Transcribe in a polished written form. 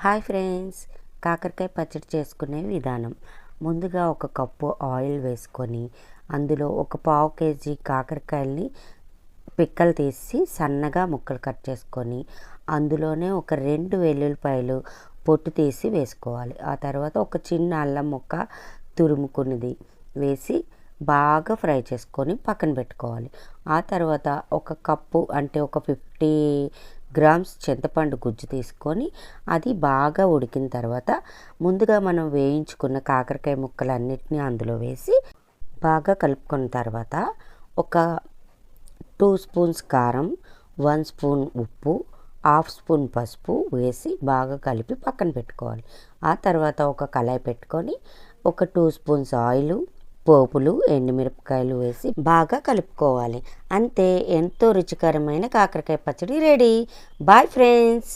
Hi friends, కాకరకాయ పచ్చడి చేసుకునే విధానం. ముందుగా ఒక కప్పు ఆయిల్ వేసుకొని అందులో ఒక పావు కేజీ కాకరకాయల్ని పిక్కలు తీసి సన్నగా ముక్కలు కట్ చేసుకొని అందులోనే ఒక 2 వెల్లుల్లిపాయలు పొట్టు తీసి వేసుకోవాలి. ఆ తర్వాత ఒక చిన్న అల్లం ముక్క తురుముకున్నది వేసి బాగా ఫ్రై చేసుకొని పక్కన పెట్టుకోవాలి. ఆ తర్వాత ఒక కప్పు అంటే ఒక 50 గ్రామ్స్ చింతపండు గుజ్జు తీసుకొని అది బాగా ఉడికిన తర్వాత ముందుగా మనం వేయించుకున్న కాకరకాయ ముక్కలన్నిటినీ అందులో వేసి బాగా కలుపుకున్న తర్వాత ఒక 2 స్పూన్స్ కారం, 1 స్పూన్ ఉప్పు, హాఫ్ స్పూన్ పసుపు వేసి బాగా కలిపి పక్కన పెట్టుకోవాలి. ఆ తర్వాత ఒక కళాయి పెట్టుకొని ఒక 2 స్పూన్స్ ఆయిల్, పోపులు, ఎండుమిరపకాయలు వేసి బాగా కలుపుకోవాలి. అంతే, ఎంతో రుచికరమైన కాకరకాయ పచ్చడి రెడీ. Bye friends.